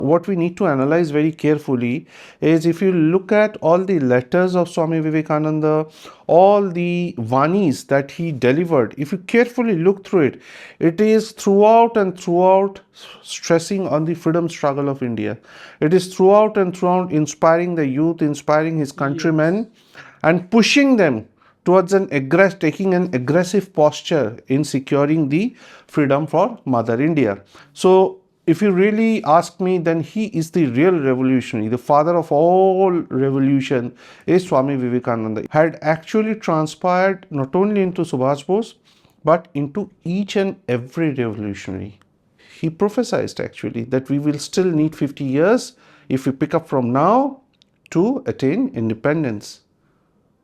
what we need to analyze very carefully is, if you look at all the letters of Swami Vivekananda, all the vanis that he delivered, if you carefully look through it, it is throughout and throughout stressing on the freedom struggle of India. It is throughout and throughout inspiring the youth, inspiring his countrymen, and pushing them towards taking an aggressive posture in securing the freedom for Mother India. So if you really ask me, then he is the real revolutionary. The father of all revolution is Swami Vivekananda. Had actually transpired not only into Subhash Bose, but into each and every revolutionary. He prophesied actually that we will still need 50 years if we pick up from now to attain independence.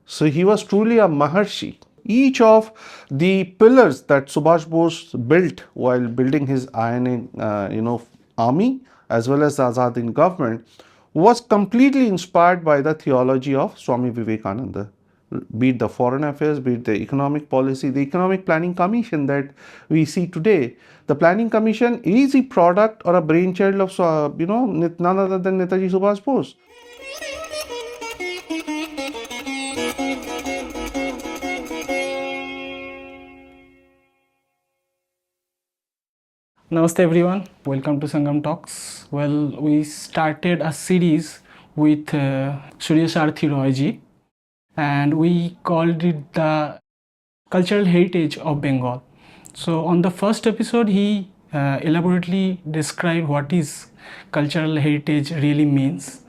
So he was truly a Maharshi. Each of the pillars that Subhash Bose built while building his INA, army, as well as the Azad Hind government, was completely inspired by the theology of Swami Vivekananda. Be it the foreign affairs, be it the economic policy, the economic planning commission that we see today. The planning commission is a product or a brainchild of, none other than Netaji Subhas Bose. Namaste everyone, welcome to Sangam Talks. Well, we started a series with Surya Sen and we called it the Cultural Heritage of Bengal. So on the first episode, he elaborately described what is cultural heritage really means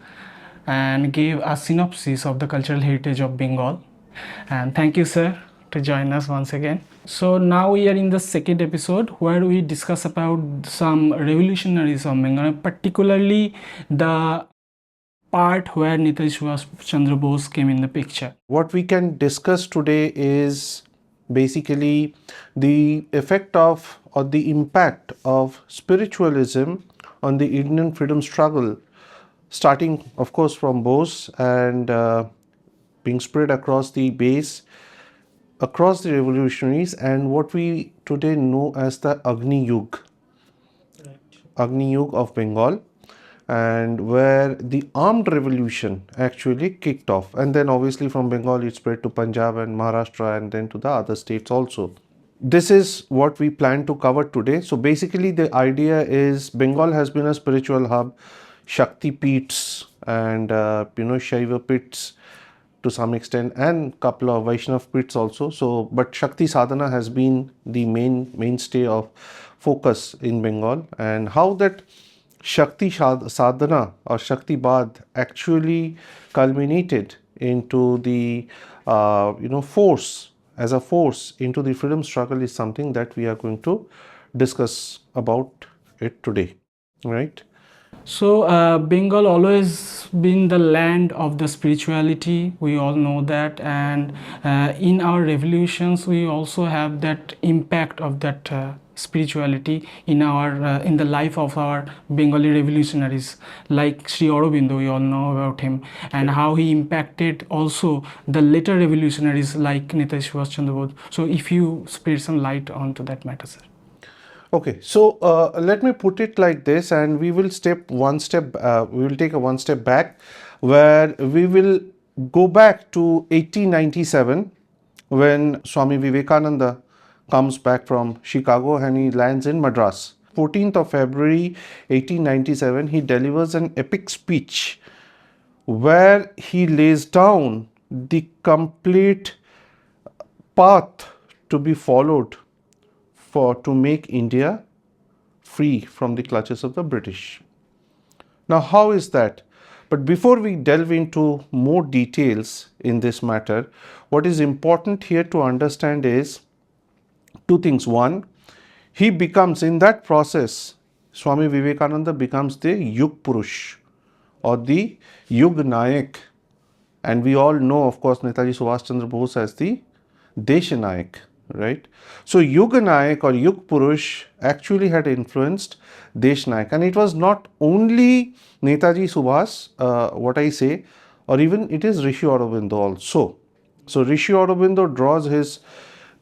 and gave a synopsis of the cultural heritage of Bengal. And thank you, sir, to join us once again. So now we are in the second episode where we discuss about some revolutionaries of Bengal, particularly the part where Netaji Subhas Chandra Bose came in the picture. What we can discuss today is basically the effect of, or the impact of, spiritualism on the Indian freedom struggle, starting of course from Bose and being spread across the base, across the revolutionaries, and what we today know as the Agni Yug, Agni Yug of Bengal, and where the armed revolution actually kicked off. And then obviously from Bengal it spread to Punjab and Maharashtra and then to the other states also. This is what we plan to cover today. So basically the idea is, Bengal has been a spiritual hub, Shakti pits and Shaiva pits to some extent, and couple of Vaishnav pits also. So, but Shakti sadhana has been the mainstay of focus in Bengal, and how that Shakti sadhana or Shaktivad actually culminated into the force, as a force into the freedom struggle, is something that we are going to discuss about it today, right? So Bengal always been the land of the spirituality, we all know that, and in our revolutions we also have that impact of that spirituality in our in the life of our Bengali revolutionaries, like Rishi Aurobindo, we all know about him, and how he impacted also the later revolutionaries like Netaji Subhas Chandra Bose. So if you spread some light onto that matter, sir. Okay, so let me put it like this, and we will take a one step back, where we will go back to 1897 when Swami Vivekananda comes back from Chicago and he lands in Madras. 14th of February 1897, he delivers an epic speech where he lays down the complete path to be followed to make India free from the clutches of the British. Now, how is that? But before we delve into more details in this matter, what is important here to understand is two things. One, he becomes, in that process, Swami Vivekananda becomes the Yug Purush or the Yug Nayak, and we all know, of course, Netaji Subhas Chandra Bose as the Desh Nayak. Right? So Yugnayak or Yug Purush actually had influenced Deshnayak, and it was not only Netaji Subhas, or even it is Rishi Aurobindo also. So Rishi Aurobindo draws his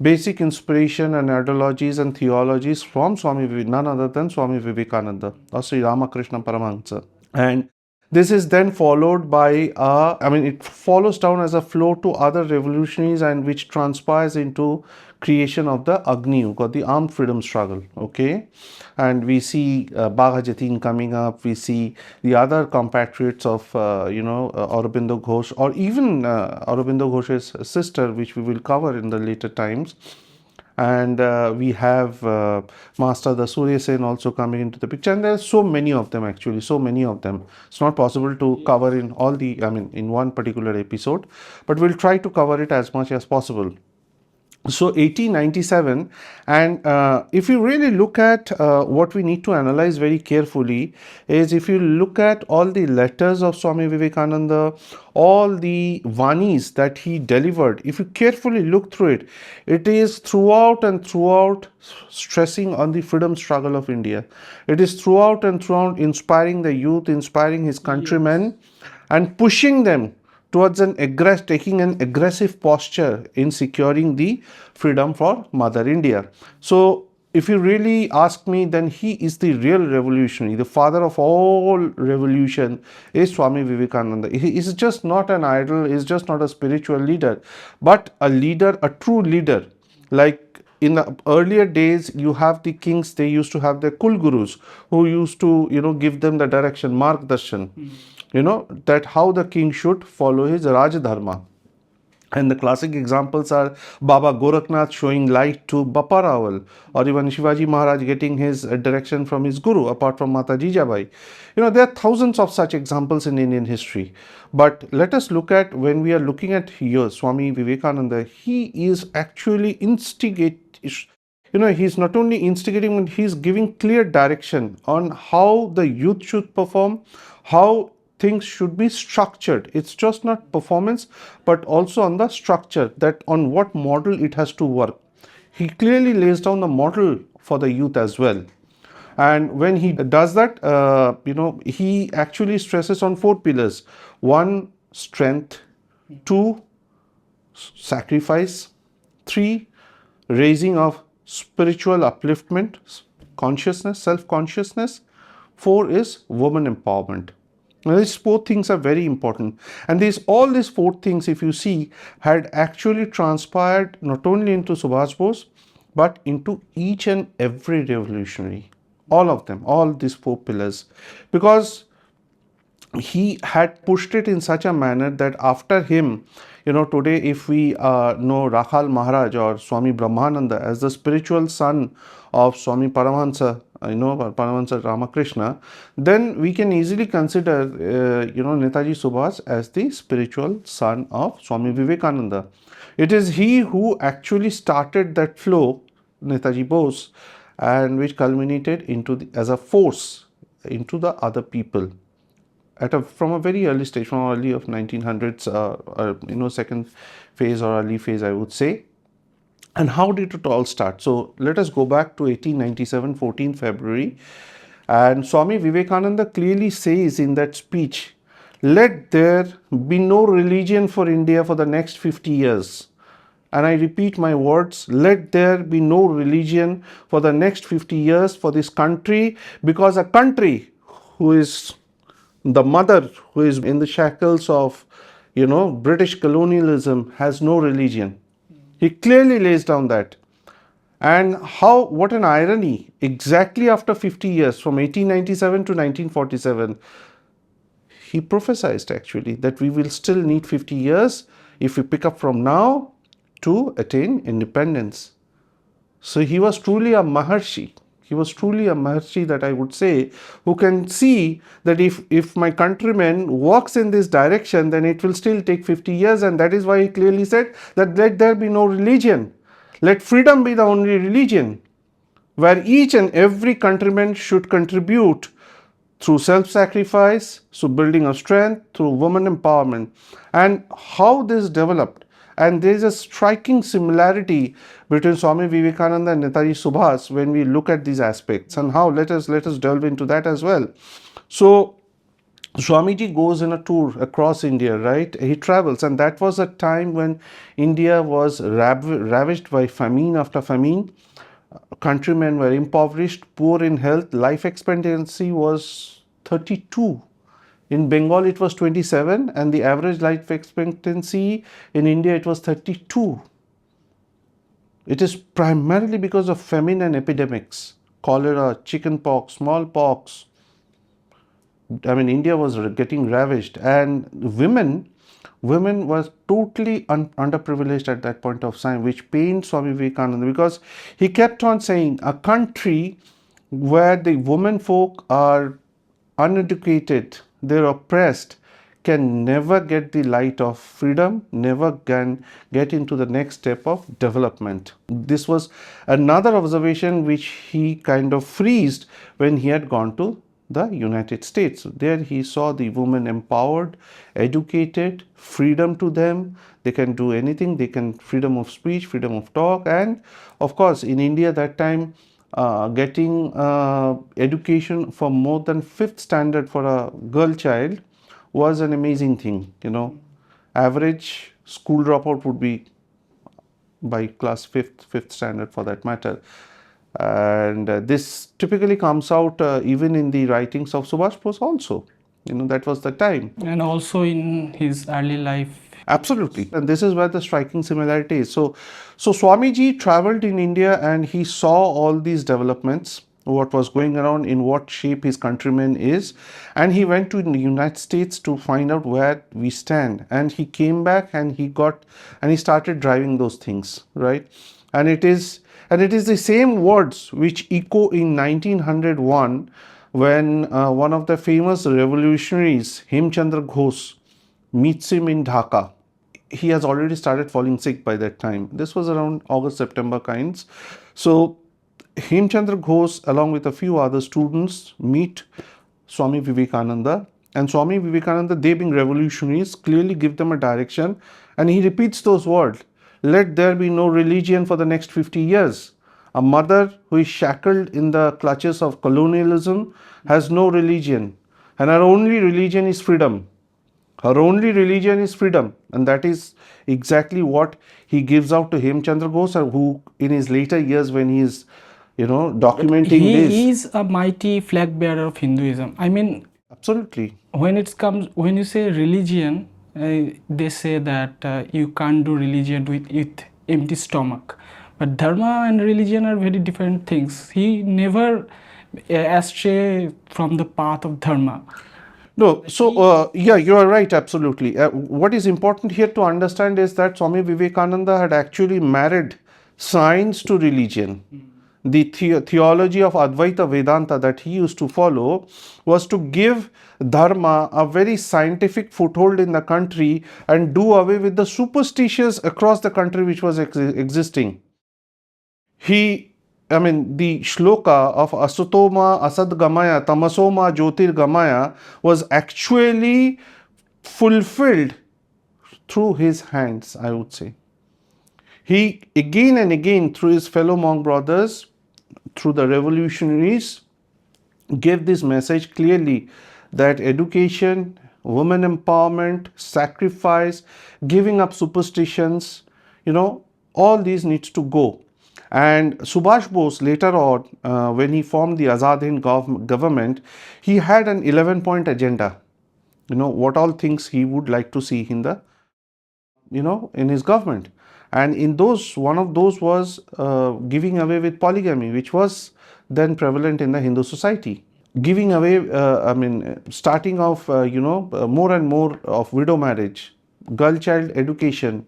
basic inspiration and ideologies and theologies from none other than Swami Vivekananda or Sri Ramakrishna Paramahansa. And this is then followed by, it follows down as a flow to other revolutionaries and which transpires into creation of the Agni Yug or the armed freedom struggle. Okay, and we see Bagha Jatin coming up. We see the other compatriots of Aurobindo Ghosh, or even Aurobindo Ghosh's sister, which we will cover in the later times. And we have Master the Surya Sen also coming into the picture, and there's so many of them, actually, so many of them. It's not possible to cover in all the, in one particular episode, but we'll try to cover it as much as possible. So 1897, and if you really look at what we need to analyze very carefully is, if you look at all the letters of Swami Vivekananda, all the vanis that he delivered, if you carefully look through it, it is throughout and throughout stressing on the freedom struggle of India. It is throughout and throughout inspiring the youth, inspiring his countrymen, and pushing them towards taking an aggressive posture in securing the freedom for Mother India. So if you really ask me, then he is the real revolutionary. The father of all revolution is Swami Vivekananda. He is just not an idol, he is just not a spiritual leader, but a leader, a true leader. Like in the earlier days, you have the kings, they used to have their kul gurus who used to, give them the direction, margdarshan. That how the king should follow his Raj Dharma. And the classic examples are Baba Gorakhnath showing light to Bappa Rawal, or even Shivaji Maharaj getting his direction from his guru, apart from Mata Jijabai. There are thousands of such examples in Indian history. But let us look at, when we are looking at here, Swami Vivekananda, he is actually he's not only instigating, but he's giving clear direction on how the youth should perform, how things should be structured. It's just not performance, but also on the structure, that on what model it has to work. He clearly lays down the model for the youth as well. And when he does that, he actually stresses on 4 pillars. 1, strength. 2, sacrifice. 3, raising of spiritual upliftment, consciousness, self-consciousness. 4 is woman empowerment. Now, these 4 things are very important, and all these 4 things, if you see, had actually transpired not only into Subhash Bose, but into each and every revolutionary. All of them, all these 4 pillars, because he had pushed it in such a manner that after him, today if we know Rakhal Maharaj or Swami Brahmananda as the spiritual son of Swami Paramahansa, Paramahansa Ramakrishna, then we can easily consider, Netaji Subhas as the spiritual son of Swami Vivekananda. It is he who actually started that flow, Netaji Bose, and which culminated into as a force into the other people from a very early stage, from early of 1900s, second phase or early phase, I would say. And how did it all start? So let us go back to 1897, 14 February. And Swami Vivekananda clearly says in that speech, let there be no religion for India for the next 50 years. And I repeat my words, let there be no religion for the next 50 years for this country, because a country who is the mother, who is in the shackles of, British colonialism, has no religion. He clearly lays down that. And what an irony, exactly after 50 years, from 1897 to 1947, he prophesied actually that we will still need 50 years if we pick up from now to attain independence. So he was truly a Maharshi. He was truly a Maharshi, that I would say, who can see that if my countrymen walks in this direction, then it will still take 50 years. And that is why he clearly said that let there be no religion. Let freedom be the only religion, where each and every countryman should contribute through self-sacrifice, through building of strength, through woman empowerment. And how this developed. And there is a striking similarity between Swami Vivekananda and Netaji Subhas when we look at these aspects. And how, let us delve into that as well. So Swamiji goes in a tour across India, right? He travels, and that was a time when India was ravaged by famine after famine. Countrymen were impoverished, poor in health. Life expectancy was 32. In Bengal, it was 27, and the average life expectancy in India, it was 32. It is primarily because of famine and epidemics, cholera, chickenpox, smallpox. I mean, India was getting ravaged, and women was totally underprivileged at that point of time, which pained Swami Vivekananda, because he kept on saying a country where the women folk are uneducated, they're oppressed, can never get the light of freedom, never can get into the next step of development. This was another observation which he kind of freezed when he had gone to the United States. There he saw the women empowered, educated, freedom to them. They can do anything. They can freedom of speech, freedom of talk, and of course in India that time, getting education for more than fifth standard for a girl child was an amazing thing. Average school dropout would be by class fifth standard for that matter. And this typically comes out even in the writings of Subhash Bose also. That was the time. And also in his early life. Absolutely. And this is where the striking similarity is. So Swamiji traveled in India and he saw all these developments, what was going around, in what shape his countrymen is. And he went to the United States to find out where we stand. And he came back and he started driving those things, right? And it is the same words which echo in 1901 when one of the famous revolutionaries, Hemchandra Ghosh, meets him in Dhaka. He has already started falling sick by that time. This was around August, September kinds. So Hemchandra Ghosh, along with a few other students, meet Swami Vivekananda. And Swami Vivekananda, they being revolutionaries, clearly give them a direction. And he repeats those words: let there be no religion for the next 50 years. A mother who is shackled in the clutches of colonialism has no religion. And her only religion is freedom. Her only religion is freedom, and that is exactly what he gives out to Hemchandra Ghosh, who in his later years, when he is, documenting this. He is a mighty flag bearer of Hinduism. I mean, absolutely. When you say religion, they say that you can't do religion with empty stomach. But dharma and religion are very different things. He never astray from the path of dharma. No, so yeah, you are right, absolutely. What is important here to understand is that Swami Vivekananda had actually married science to religion. The theology of Advaita Vedanta that he used to follow was to give dharma a very scientific foothold in the country and do away with the superstitions across the country which was existing. The shloka of Asatoma Asadgamaya Tamasoma Jyotirgamaya was actually fulfilled through his hands, I would say. He again and again, through his fellow monk brothers, through the revolutionaries, gave this message clearly that education, women empowerment, sacrifice, giving up superstitions, all these needs to go. And Subhash Bose later on, when he formed the Azad Hind government, he had an 11-point agenda. What all things he would like to see in the, in his government. And in those, one of those was giving away with polygamy, which was then prevalent in the Hindu society. Giving away, starting off, more and more of widow marriage, girl child education,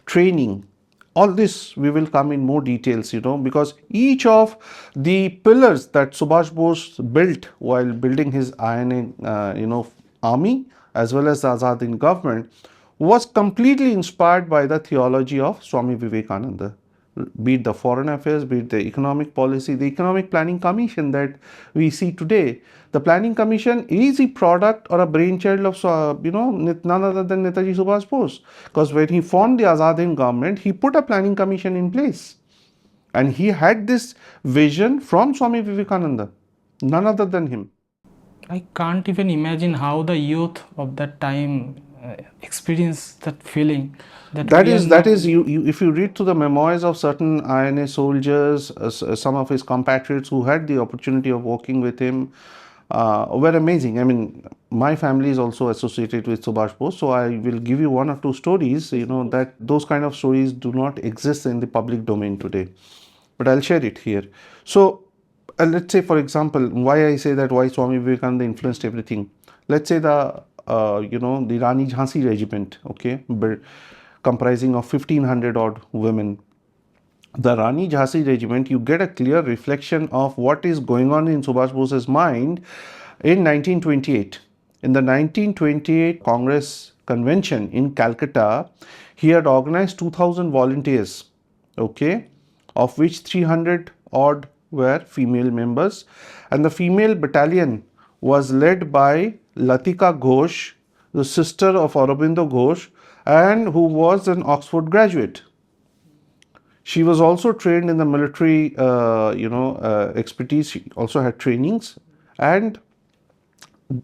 training. All this we will come in more details, because each of the pillars that Subhash Bose built while building his INA, army as well as the Azad Hind government was completely inspired by the theology of Swami Vivekananda. Be it the foreign affairs, be it the economic policy, the economic planning commission that we see today. The planning commission is a product or a brainchild of, none other than Netaji Subhas Bose. Because when he formed the Azad Hind government, he put a planning commission in place. And he had this vision from Swami Vivekananda, none other than him. I can't even imagine how the youth of that time experienced that feeling. That is you if you read through the memoirs of certain INA soldiers, some of his compatriots who had the opportunity of working with him, were amazing. I mean, my family is also associated with Subhash Bose, so I will give you one or two stories. You know that those kind of stories do not exist in the public domain today, but I'll share it here. So, let's say, for example, why I say that, why Swami Vivekananda influenced everything. Let's say the Rani Jhansi Regiment, okay, but comprising of 1500 odd women. The Rani Jhansi Regiment, you get a clear reflection of what is going on in Subhash Bose's mind in 1928. In the 1928 Congress Convention in Calcutta, he had organized 2000 volunteers, okay, of which 300 odd were female members, and the female battalion was led by Latika Ghosh, the sister of Aurobindo Ghosh, and who was an Oxford graduate. She was also trained in the military, expertise. She also had trainings, and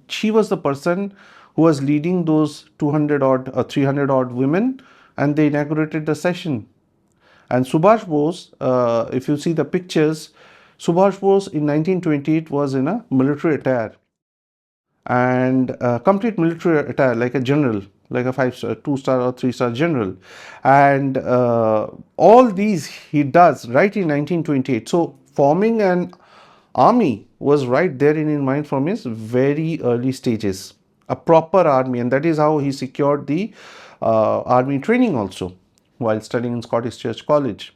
she was the person who was leading those 200 odd or 300 odd women, and they inaugurated the session. And Subhash Bose, if you see the pictures, Subhash Bose in 1928 was in a military attire, and complete military attire, like a general, like a 5-star, 2-star or 3-star general. And all these he does right in 1928. So forming an army was right there in his mind from his very early stages, a proper army. And that is how he secured the army training also while studying in Scottish Church College.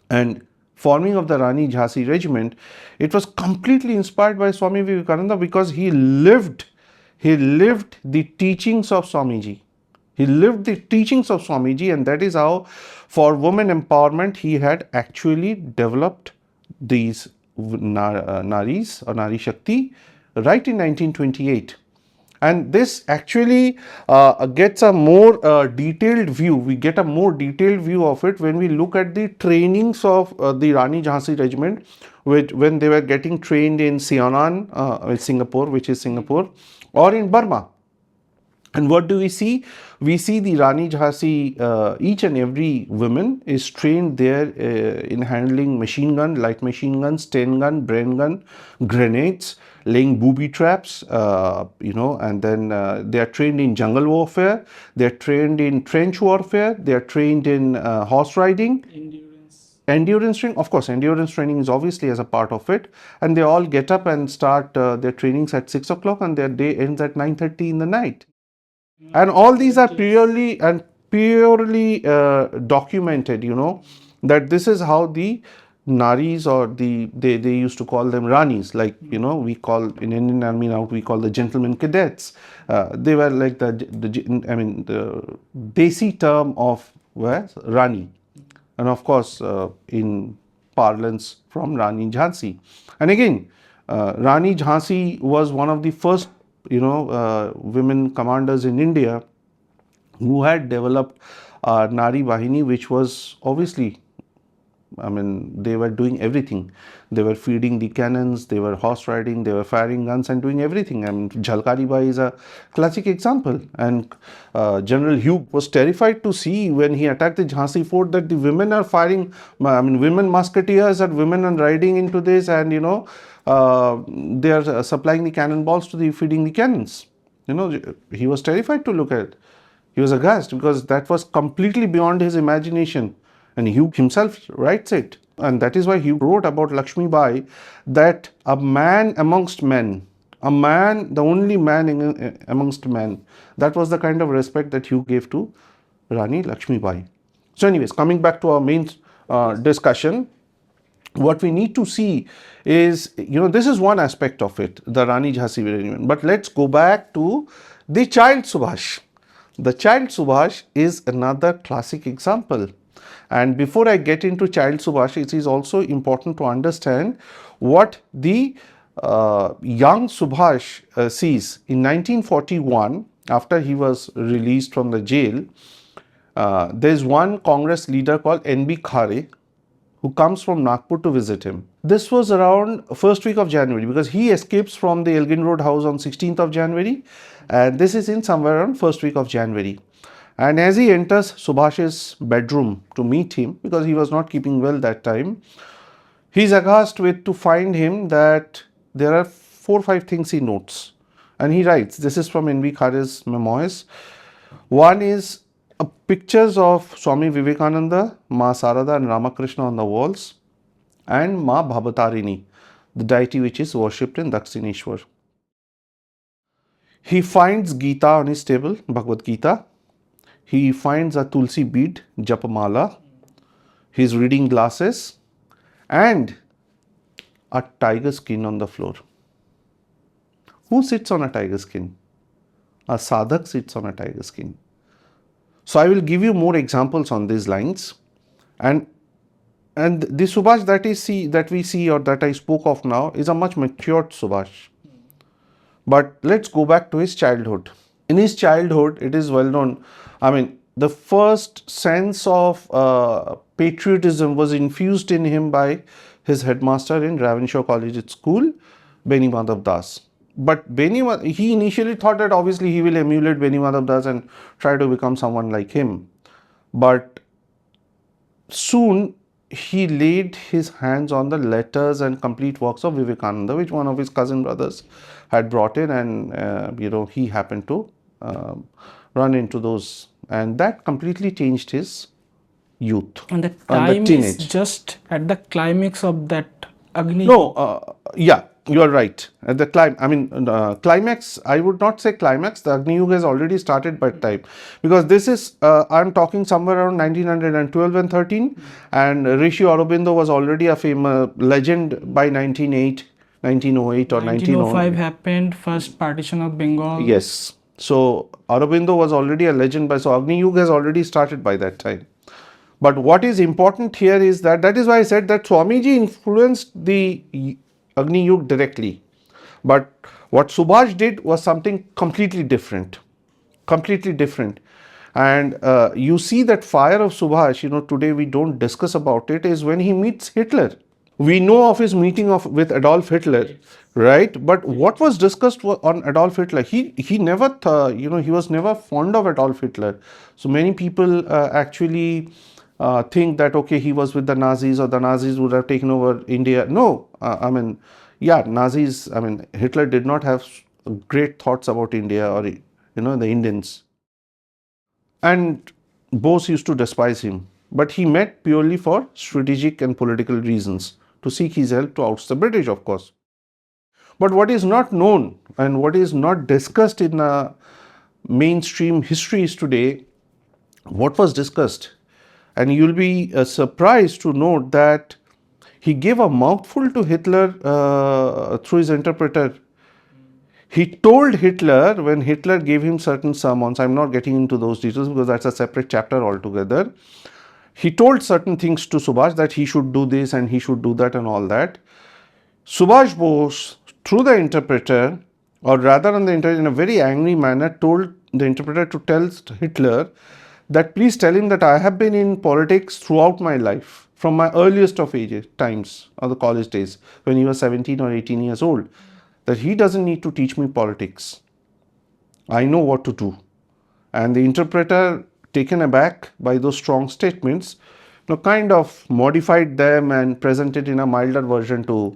And forming of the Rani Jhansi Regiment, it was completely inspired by Swami Vivekananda, because he lived the teachings of Swamiji. He lived the teachings of Swamiji, and that is how, for women empowerment, he had actually developed these Naris or Nari Shakti right in 1928. And this actually gets a more detailed view. We get a more detailed view of it when we look at the trainings of the Rani Jhansi Regiment, when they were getting trained in Sianan, Singapore, which is Singapore, or in Burma. And what do we see? We see the Rani Jhansi, each and every woman is trained there in handling machine gun, light machine guns, 10 gun, brain gun, grenades, laying booby traps, and then they are trained in jungle warfare, they are trained in trench warfare, they are trained in horse riding. Endurance training, of course, endurance training is obviously as a part of it, and they all get up and start their trainings at 6 o'clock, and their day ends at 9:30 in the night. And all these are purely documented, that this is how the Naris, or they used to call them Ranis, like, we call in Indian Army now, we call the gentlemen cadets. They were like the Desi term of Rani, and of course in parlance from Rani Jhansi. And again, Rani Jhansi was one of the first women commanders in India who had developed Nari Bahini, which was obviously, they were doing everything. They were feeding the cannons, they were horse riding, they were firing guns and doing everything. Jhalkari Bai is a classic example. And General Hugh was terrified to see when he attacked the Jhansi fort that the women are firing, women musketeers and women are riding into this, and they are supplying the cannonballs to the feeding the cannons. He was terrified to look at. He was aghast, because that was completely beyond his imagination. And Hugh himself writes it. And that is why Hugh wrote about Lakshmi Bai, that a man amongst men, the only man amongst men. That was the kind of respect that Hugh gave to Rani Lakshmi Bai. So anyways, coming back to our main discussion, what we need to see is, this is one aspect of it, the Rani Jhansi Regiment. But let's go back to the child Subhash. The child Subhash is another classic example. And before I get into child Subhash, it is also important to understand what the young Subhash sees. In 1941, after he was released from the jail, there is one Congress leader called N.B. Khare, who comes from Nagpur to visit him. This was around first week of January, because he escapes from the Elgin Road house on 16th of January, and this is in somewhere around first week of January. And as he enters Subhash's bedroom to meet him, because he was not keeping well that time, he's aghast with to find him that there are 4 or 5 things he notes. And he writes, this is from N.V. Khare's memoirs. One is pictures of Swami Vivekananda, Ma Sarada and Ramakrishna on the walls, and Ma Bhabatarini, the deity which is worshipped in Dakshineshwar. He finds Gita on his table, Bhagavad Gita. He finds a Tulsi bead, Japamala, his reading glasses, and a tiger skin on the floor. Who sits on a tiger skin? A sadhak sits on a tiger skin. So I will give you more examples on these lines. And the Subhash that we see or that I spoke of now is a much matured Subhash. But let's go back to his childhood. In his childhood, it is well known, I mean, the first sense of patriotism was infused in him by his headmaster in Ravenshaw Collegiate School, Beni Madhav Das. But he initially thought that obviously he will emulate Beni Madhav Das and try to become someone like him. But soon he laid his hands on the letters and complete works of Vivekananda, which one of his cousin brothers had brought in, and he happened to run into those, and that completely changed his youth and the time is just at the climax of that Agni. No, yeah, you are right. At the climax, I would not say climax. The Agni Yug has already started by time, because this is I'm talking somewhere around 1912 and 13, and Rishi Aurobindo was already a famous legend by 1908 or 1905 happened, first partition of Bengal. Yes. So Aurobindo was already a legend by, so Agni Yug has already started by that time. But what is important here is that is why I said that Swamiji influenced the Agni Yug directly. But what Subhash did was something completely different. Completely different. And you see that fire of Subhash, today we don't discuss about it, is when he meets Hitler. We know of his meeting with Adolf Hitler, right? But what was discussed on Adolf Hitler? He never, he was never fond of Adolf Hitler. So many people actually think that, okay, he was with the Nazis or the Nazis would have taken over India. No, Nazis, Hitler did not have great thoughts about India or, the Indians. And Bose used to despise him. But he met purely for strategic and political reasons, to seek his help to oust the British, of course. But what is not known and what is not discussed in mainstream histories today, what was discussed? And you'll be surprised to note that he gave a mouthful to Hitler through his interpreter. He told Hitler, when Hitler gave him certain sermons, I'm not getting into those details because that's a separate chapter altogether. He told certain things to Subhash, that he should do this and he should do that and all that. Subhash Bose, through the interpreter, or rather in a very angry manner, told the interpreter to tell Hitler that please tell him that I have been in politics throughout my life, from my earliest of times, or the college days, when he was 17 or 18 years old, that he doesn't need to teach me politics. I know what to do. And the interpreter, taken aback by those strong statements, kind of modified them and presented in a milder version to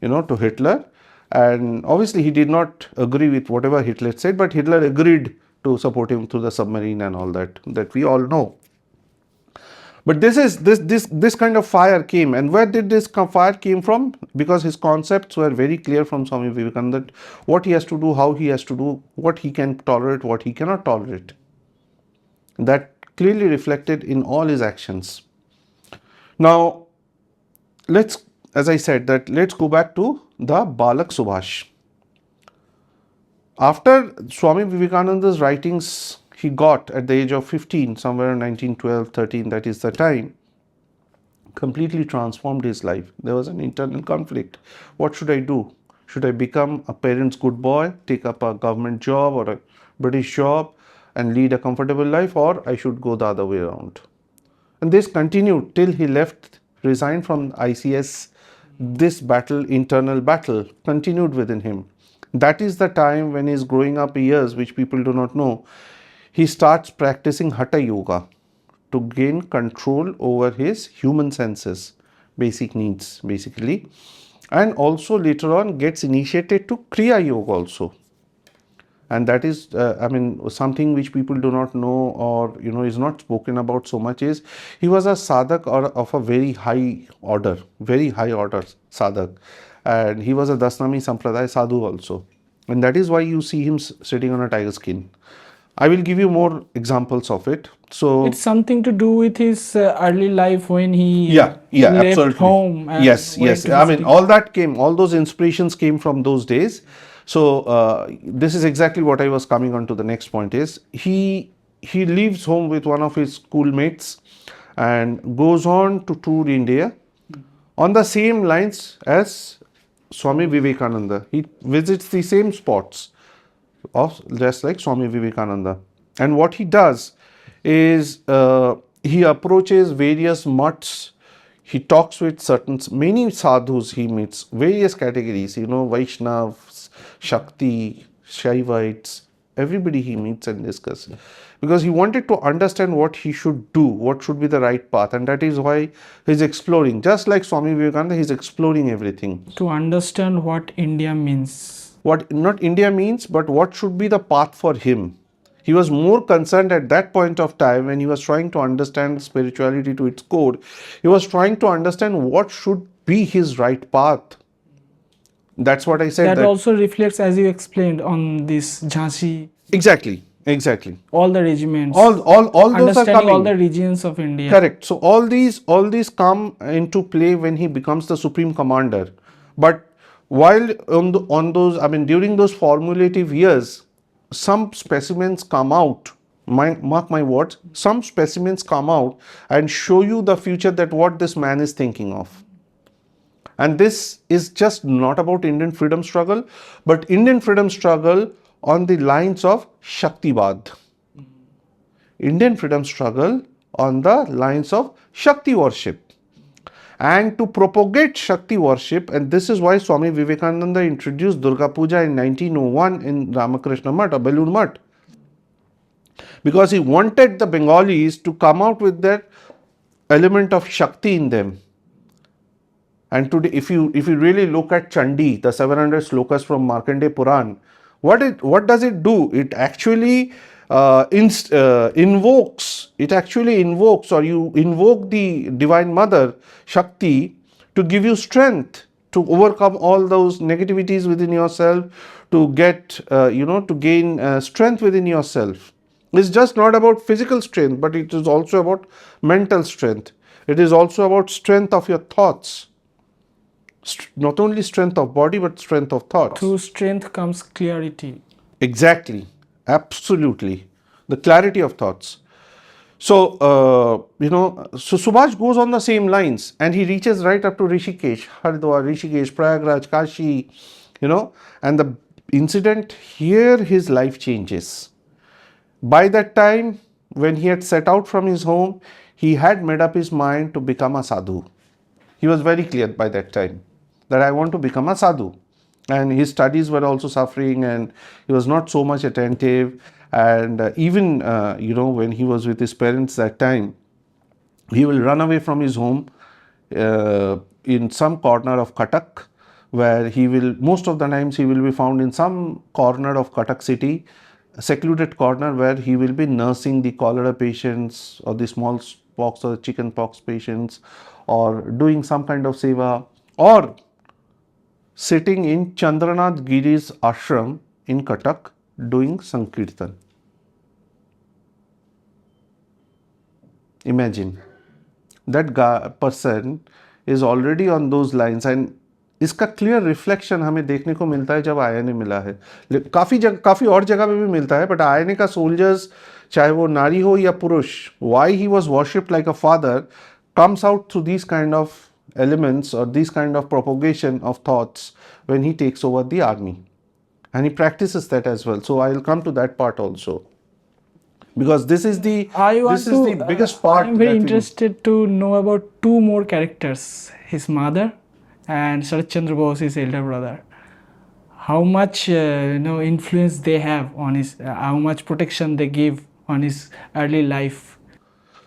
Hitler. And obviously he did not agree with whatever Hitler said, but Hitler agreed to support him through the submarine and all that we all know. But this kind of fire came, and where did this fire came from? Because his concepts were very clear from Swami Vivekananda, what he has to do, how he has to do, what he can tolerate, what he cannot tolerate. That clearly reflected in all his actions. Now, let's go back to the Balak Subhash. After Swami Vivekananda's writings, he got at the age of 15, somewhere in 1912, 13, that is the time, completely transformed his life. There was an internal conflict. What should I do? Should I become a parent's good boy, take up a government job or a British job and lead a comfortable life, or I should go the other way around? And this continued till he resigned from ICS this battle, internal battle, continued within him. That is the time when he's growing up years, which people do not know. He starts practicing Hatha Yoga to gain control over his human senses, basic needs, basically. And also later on gets initiated to Kriya Yoga also. And that is, something which people do not know, or is not spoken about so much, is he was a sadhak or of a very high order sadhak, and he was a Dasnami Sampradaya sadhu also, and that is why you see him sitting on a tiger skin. I will give you more examples of it. So it's something to do with his early life when he yeah, left absolutely. home and Yes, went yes. to I mean, visiting. all those inspirations came from those days. So this is exactly what I was coming on to. The next point is he leaves home with one of his schoolmates and goes on to tour India on the same lines as Swami Vivekananda. He visits the same spots of just like Swami Vivekananda. And what he does is he approaches various mutts. He talks with many sadhus he meets, various categories, Vaishnavas, Shakti, Shaivites, everybody he meets and discusses. Because he wanted to understand what he should do, what should be the right path, and that is why he's exploring. Just like Swami Vivekananda, he's exploring everything. To understand what India means. What not India means, but what should be the path for him. He was more concerned at that point of time when he was trying to understand spirituality to its core. He was trying to understand what should be his right path. That's what I said. That also reflects, as you explained, on this Jhansi. Exactly. All the regiments. All those are Understanding coming. all the regions of India. Correct. So all these come into play when he becomes the supreme commander. But while during those formulative years, some specimens come out. Mark my words. Some specimens come out and show you the future, that what this man is thinking of. And this is just not about Indian freedom struggle, but Indian freedom struggle on the lines of Shaktivad. Indian freedom struggle on the lines of Shakti worship. And to propagate Shakti worship, and this is why Swami Vivekananda introduced Durga Puja in 1901 in Ramakrishna Mutt or Belur Mutt. Because he wanted the Bengalis to come out with that element of Shakti in them. And today, if you really look at Chandi, the 700 slokas from Markandeya Puran, what does it do? It actually invokes, or you invoke the Divine Mother, Shakti, to give you strength to overcome all those negativities within yourself, to get, to gain strength within yourself. It's just not about physical strength, but it is also about mental strength. It is also about strength of your thoughts. Not only strength of body, but strength of thoughts. Through strength comes clarity. Exactly. Absolutely. The clarity of thoughts. So, so Subhash goes on the same lines, and he reaches right up to Rishikesh, Haridwar, Rishikesh, Prayagraj, Kashi, and the incident here, his life changes. By that time, when he had set out from his home, he had made up his mind to become a sadhu. He was very clear by that time that I want to become a sadhu. And his studies were also suffering, and he was not so much attentive. And even, when he was with his parents that time, he will run away from his home in some corner of Cuttack, where most of the times he will be found in some corner of Cuttack city, a secluded corner, where he will be nursing the cholera patients or the smallpox or the chicken pox patients, or doing some kind of seva, or sitting in Chandranath Giri's ashram in Cuttack doing Sankirtan. Imagine that person is already on those lines, and इसका clear reflection हमें देखने को मिलता है जब INA मिला है. काफ़ी और जगह पे भी मिलता है, बट आईएनए का सोल्जर्स, चाहे वो नारी हो या पुरुष, why he was worshipped like a father, comes out through these kind of elements or these kind of propagation of thoughts when he takes over the army, and he practices that as well. So I will come to that part also, because this is the biggest part. I'm very interested to know about two more characters, his mother and Sarath Chandra Bose, his elder brother. How much influence they have on his, how much protection they give on his early life.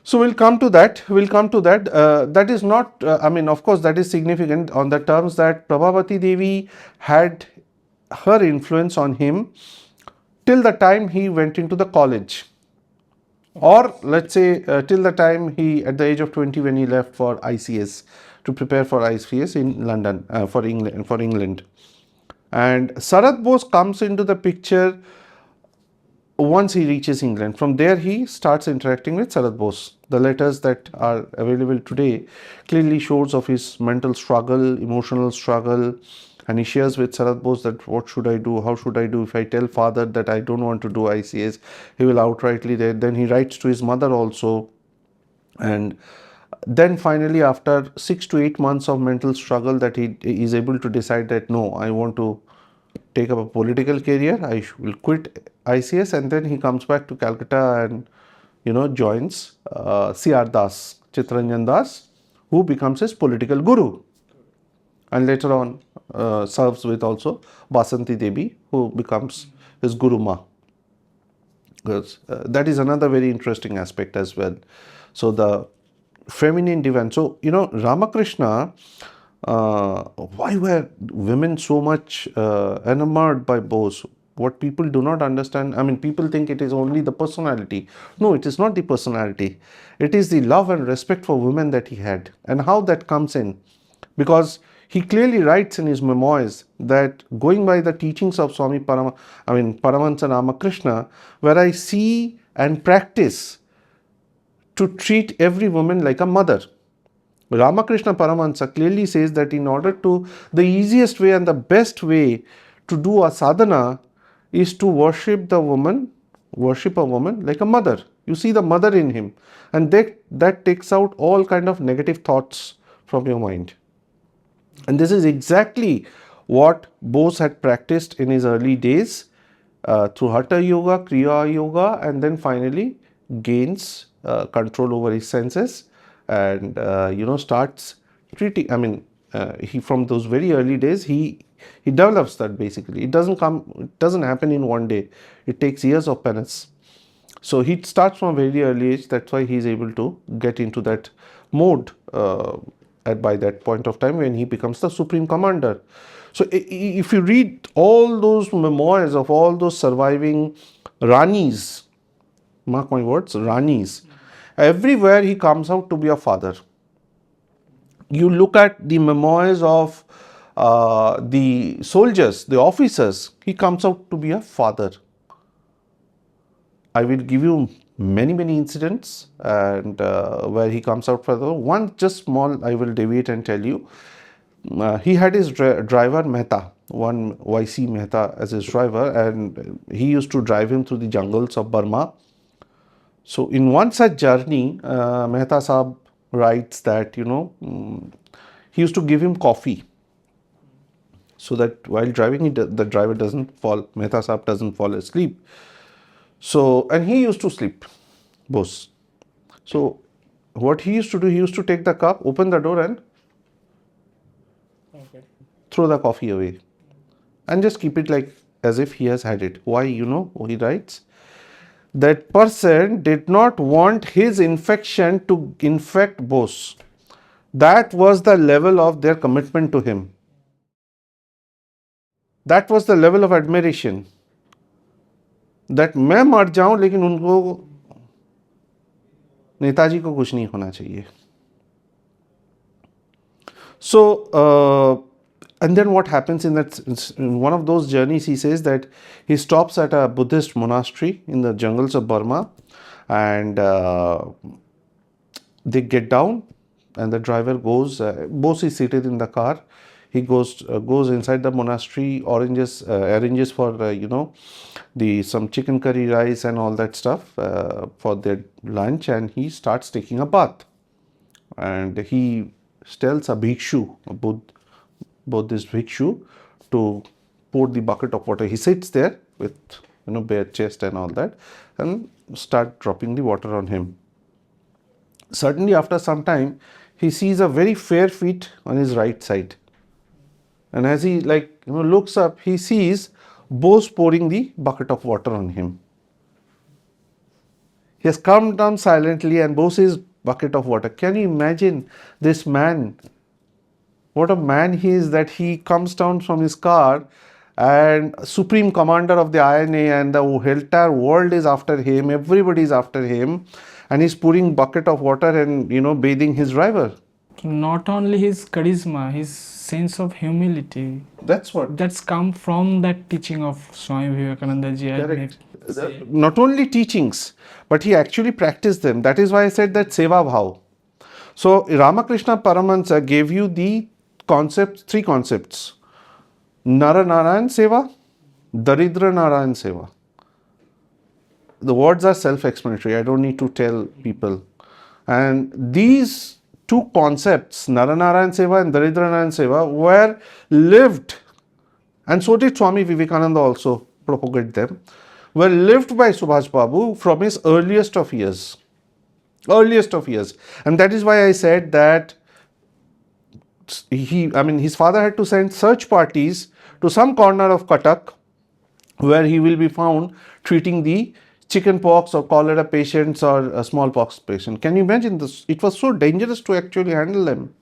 So we'll come to that. We'll come to that. That is not. I mean, of course, that is significant on the terms that Prabhavati Devi had her influence on him till the time he went into the college, or let's say till the time he, at the age of 20, when he left for ICS to prepare for ICS in London, for England. And Sarath Bose comes into the picture once he reaches England. From there he starts interacting with Sarath Bose. The letters that are available today clearly shows of his mental struggle, emotional struggle, and he shares with Sarath Bose that what should I do, how should I do, if I tell father that I don't want to do ICS, he will outrightly dead. Then he writes to his mother also, and then finally after 6 to 8 months of mental struggle that he is able to decide that no, I want to take up a political career, I will quit ICS, and then he comes back to Calcutta and joins C.R. Das, Chittaranjan Das, who becomes his political guru, and later on serves with also Basanti Devi, who becomes his Guru Ma. Because that is another very interesting aspect as well. So the feminine divine. So Ramakrishna. Why were women so much enamored by Bose? What people do not understand, I mean, people think it is only the personality. No, it is not the personality. It is the love and respect for women that he had, and how that comes in. Because he clearly writes in his memoirs that going by the teachings of Paramahansa Ramakrishna, where I see and practice to treat every woman like a mother. Ramakrishna Paramahansa clearly says that in order to, the easiest way and the best way to do a sadhana is to worship a woman like a mother. You see the mother in him, and that takes out all kind of negative thoughts from your mind. And this is exactly what Bose had practiced in his early days through Hatha Yoga, Kriya Yoga, and then finally gains control over his senses and starts treating. I mean, he, from those very early days, he develops that. Basically, it doesn't happen in one day. It takes years of penance. So he starts from a very early age. That's why he is able to get into that mode by that point of time when he becomes the supreme commander. So if you read all those memoirs of all those surviving Ranis, mark my words, Ranis, everywhere he comes out to be a father. You look at the memoirs of the soldiers, the officers, he comes out to be a father. I will give you many incidents and where he comes out father. One just small, I will deviate and tell you. He had his driver Mehta, one YC Mehta as his driver, and he used to drive him through the jungles of Burma. So in one such journey, Mehta Saab writes that he used to give him coffee so that while driving the driver doesn't fall, Mehta Saab doesn't fall asleep. So, and he used to sleep, Bose. So what he used to do, he used to take the cup, open the door and throw the coffee away and just keep it like as if he has had it. Why? He writes, that person did not want his infection to infect Bose. That was the level of their commitment to him. That was the level of admiration. That मैं मर जाऊं लेकिन उनको नेताजी को कुछ नहीं होना चाहिए. So and then what happens in one of those journeys, he says that he stops at a Buddhist monastery in the jungles of Burma, and they get down and the driver goes, Bose is seated in the car, he goes inside the monastery, arranges for some chicken curry rice and all that stuff for their lunch, and he starts taking a bath, and he tells a bhikshu, a Buddhist bhikshu, to pour the bucket of water. He sits there with bare chest and all that, and start dropping the water on him. Suddenly after some time, he sees a very fair feet on his right side. And as he looks up, he sees Bose pouring the bucket of water on him. He has come down silently and Bose says, bucket of water. Can you imagine this man? What a man he is, that he comes down from his car and supreme commander of the INA, and the entire world is after him, everybody is after him, and he's pouring bucket of water and bathing his driver. Not only his charisma, his sense of humility. That's what. That's come from that teaching of Swami Vivekananda ji. Correct. Not only teachings, but he actually practiced them. That is why I said that Seva Bhav. So Ramakrishna Paramahansa gave you the concepts, three concepts: Nara Narayan Seva, Daridra Narayan Seva. The words are self-explanatory. I don't need to tell people. And these two concepts, Nara Narayan Seva and Daridra Narayan Seva, were lived, and so did Swami Vivekananda also propagate them, were lived by Subhash Babu from his earliest of years. Earliest of years. And that is why I said that his father had to send search parties to some corner of Cuttack where he will be found treating the chicken pox or cholera patients or a smallpox patient. Can you imagine this? It was so dangerous to actually handle them.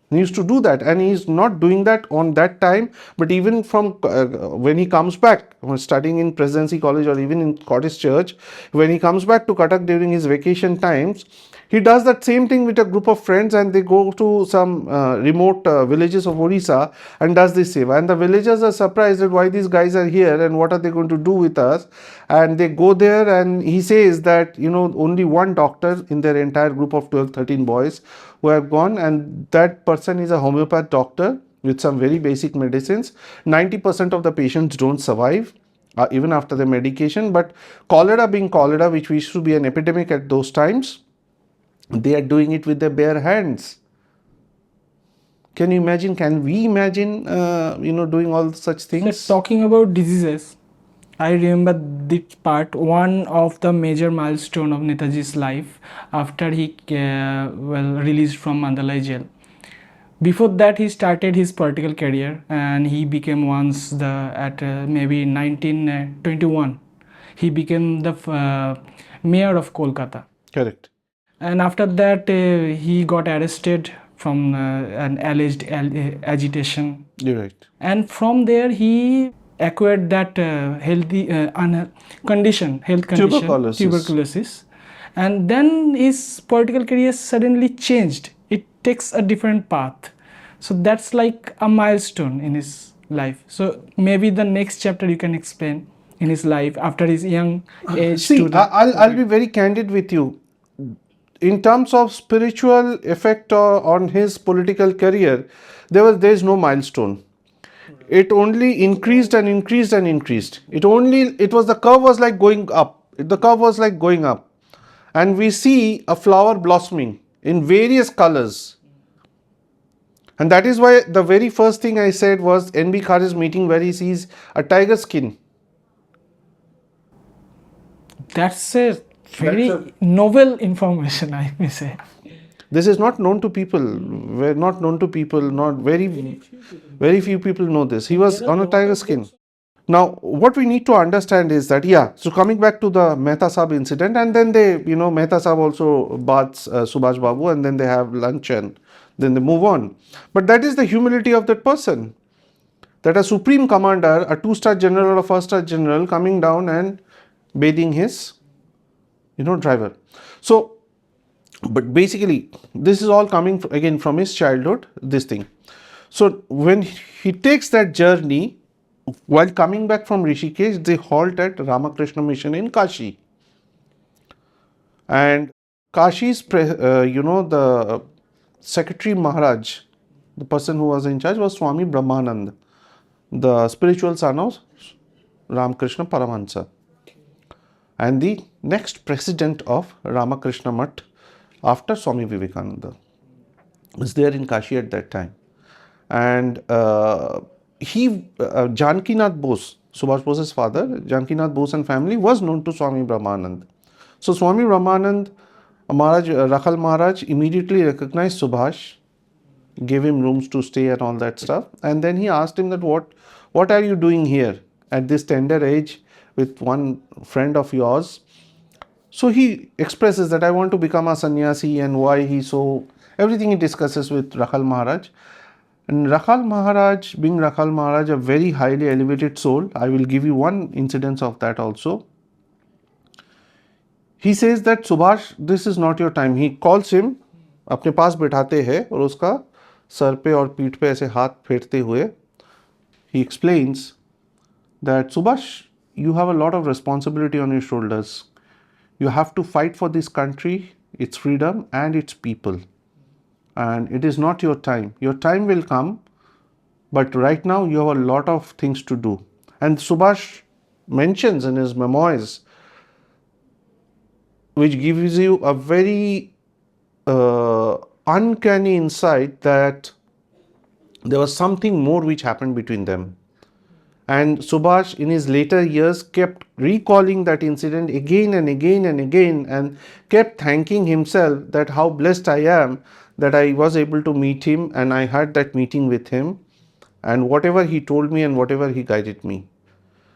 He used to do that, and he's not doing that on that time, but even from when he comes back, when studying in Presidency College or even in Scottish Church, when he comes back to Cuttack during his vacation times, he does that same thing with a group of friends, and they go to some remote villages of Orissa and does this seva. And the villagers are surprised at why these guys are here and what are they going to do with us. And they go there, and he says that only one doctor in their entire group of 12, 13 boys who have gone, and that person is a homeopath doctor with some very basic medicines. 90% of the patients don't survive even after the medication. But cholera being cholera, which used to be an epidemic at those times, they are doing it with their bare hands. Can you imagine? Can we imagine, doing all such things? So talking about diseases, I remember this part, one of the major milestone of Netaji's life after he released from Mandalay jail. Before that, he started his political career, and he became maybe 1921, he became the mayor of Kolkata. Correct. And after that, he got arrested from an alleged agitation. You're right. And from there, he acquired that health condition, tuberculosis. And then his political career suddenly changed. It takes a different path. So that's like a milestone in his life. So maybe the next chapter you can explain in his life after his young age. See, I'll be very candid with you. In terms of spiritual effect on his political career, there is no milestone. It only increased and increased and increased. The curve was like going up. The curve was like going up. And we see a flower blossoming in various colors. And that is why the very first thing I said was N.B. Khare's meeting where he sees a tiger skin. That's a very novel information, I may say. This is not known to people. We're not known to people. Not very few people know this. He was on a tiger skin. Now, what we need to understand is that, so coming back to the Mehta Sahib incident, and then Mehta Sahib also baths Subhash Babu, and then they have lunch and then they move on. But that is the humility of that person. That a supreme commander, a 2-star general or a 1-star general coming down and bathing his driver. So, but basically, this is all coming again from his childhood, this thing. So, when he takes that journey, while coming back from Rishikesh, they halt at Ramakrishna Mission in Kashi. And Kashi's, the secretary Maharaj, the person who was in charge was Swami Brahmananda, the spiritual son of Ramakrishna Paramahansa, and the next president of Ramakrishna Mutt after Swami Vivekananda was there in Kashi at that time. And Janakinath Bose, Subhash Bose's father, Janakinath Bose and family was known to Swami Brahmanand. So Swami Brahmanand, Maharaj, Rakhal Maharaj immediately recognized Subhash gave him rooms to stay and all that stuff. And then he asked him that what are you doing here at this tender age with one friend of yours? So he expresses that I want to become a sannyasi, and why he so, everything he discusses with Rakhal Maharaj. And Rakhal Maharaj, being Rakhal Maharaj, a very highly elevated soul, I will give you one incidence of that also. He says that Subhash, this is not your time. He calls him, अपने पास बैठाते हैं और उसका sir पे और पीठ पे ऐसे हाथ फेरते हुए he explains that Subhash, you have a lot of responsibility on your shoulders. You have to fight for this country, its freedom and its people. And it is not your time. Your time will come, but right now you have a lot of things to do. And Subhash mentions in his memoirs, which gives you a very uncanny insight that there was something more which happened between them. And Subhash in his later years kept recalling that incident again and again and again, and kept thanking himself that how blessed I am that I was able to meet him and I had that meeting with him, and whatever he told me and whatever he guided me.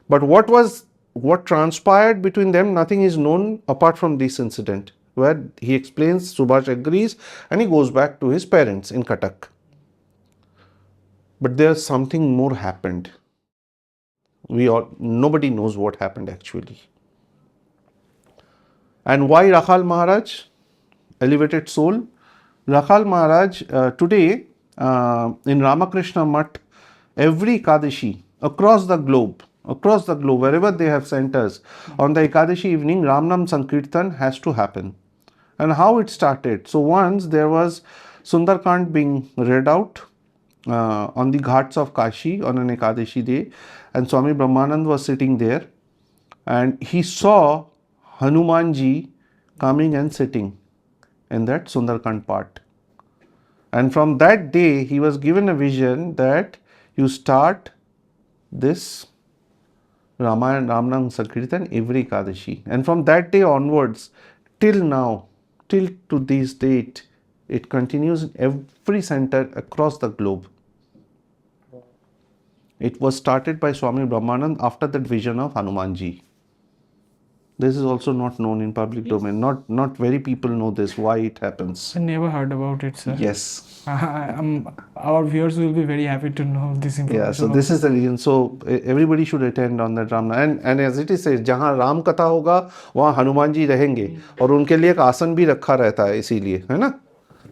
But what transpired between them, nothing is known apart from this incident, where he explains, Subhash agrees, and he goes back to his parents in Cuttack. But there's something more happened. Nobody knows what happened actually. And why Rakhal Maharaj, elevated soul? Rakhal Maharaj, today in Ramakrishna Mutt, every Ekadashi across the globe, wherever they have centers, on the Ekadashi evening, Ramnam Sankirtan has to happen. And how it started? So once there was Sundarkand being read out on the ghats of Kashi on an Ekadashi day, and Swami Brahmananda was sitting there, and he saw Hanumanji coming and sitting in that Sundarkand part. And from that day, he was given a vision that you start this Ramayana Ramnam Sankirtan every Ekadashi. And from that day onwards, till now, till to this date, it continues in every center across the globe. It was started by Swami Brahmananda after that vision of Hanumanji. This is also not known in public domain. Not very people know this, why it happens. I never heard about it, sir. Yes. Our viewers will be very happy to know this information. Yeah, so this is the reason. So everybody should attend on that Ramna. And as it is said, जहाँ राम कथा होगा वहाँ हनुमान जी रहेंगे और उनके लिए एक आसन भी रखा रहता है इसीलिए, है ना?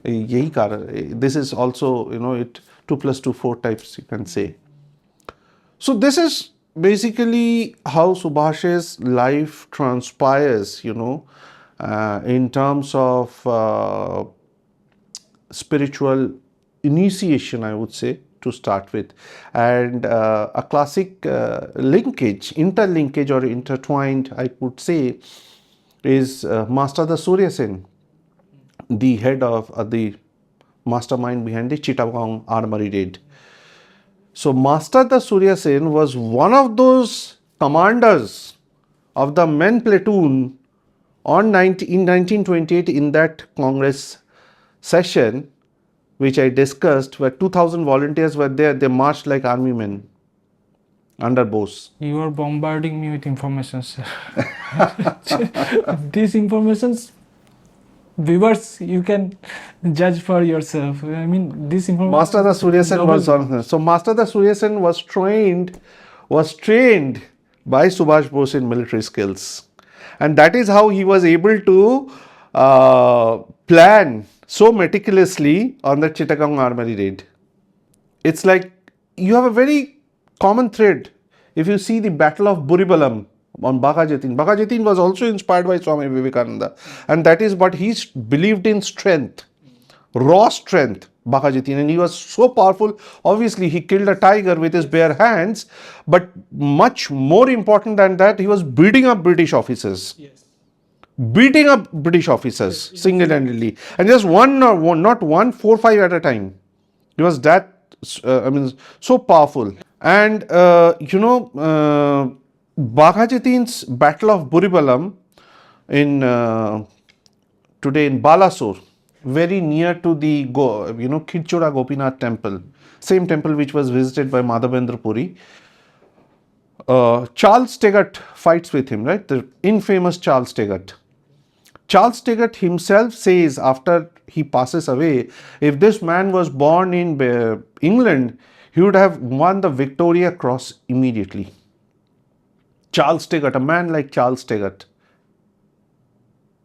यही कारण. This is also, it 2 + 2 4 types you can say. So this is basically how Subhash's life transpires, in terms of spiritual initiation, I would say, to start with. And a classic interlinkage or intertwined, I would say, is Master the Surya Sen, the head of the mastermind behind the Chittagong Armory raid. So Master the Surya Sen was one of those commanders of the men platoon in 1928 in that Congress session, which I discussed, where 2,000 volunteers were there. They marched like army men under Bose. You are bombarding me with information, sir. These informations, viewers, you can judge for yourself. I mean, this information. Master the Surya Sen was on. So Master the Surya Sen was trained by Subhash Bose in military skills, and that is how he was able to plan so meticulously on the Chittagong Armory raid. It's like you have a very common thread. If you see the Battle of Buribalam on Bagha Jatin. Bagha Jatin was also inspired by Swami Vivekananda, and that is what he believed in: strength, raw strength, Bagha Jatin. And he was so powerful. Obviously, he killed a tiger with his bare hands, but much more important than that, he was beating up British officers. Yes. Beating up British officers single-handedly, and just not one, 4, 5 at a time. He was that, so powerful. And Bagha Jatin's Battle of Buribalam today in Balasore, very near to the Khirchora Gopinath temple, same temple which was visited by Madhavendra Puri. Charles Tegat fights with him, right? The infamous Charles Tegat. Charles Tegat himself says after he passes away, if this man was born in England, he would have won the Victoria Cross immediately. Charles Tegat, a man like Charles Tegat.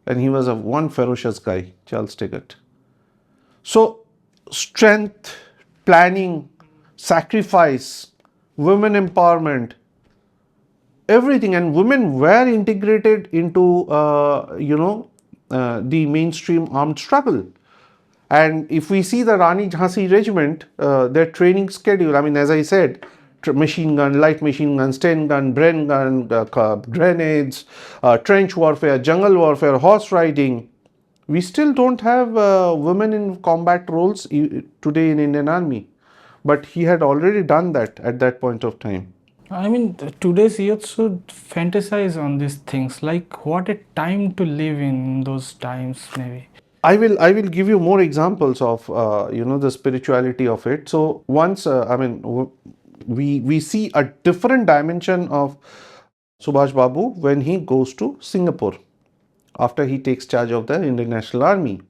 And he was one ferocious guy, Charles Tegat. So, strength, planning, sacrifice, women empowerment, everything, and women were integrated into the mainstream armed struggle. And if we see the Rani Jhansi Regiment, their training schedule, I mean, as I said, machine gun, light machine guns, 10 gun, Bren gun, grenades, trench warfare, jungle warfare, horse riding. We still don't have women in combat roles today in Indian Army. But he had already done that at that point of time. I mean, today's youth should fantasize on these things. Like, what a time to live in those times, maybe. I will give you more examples of the spirituality of it. So once we see a different dimension of Subhash Babu when he goes to Singapore after he takes charge of the Indian National Army.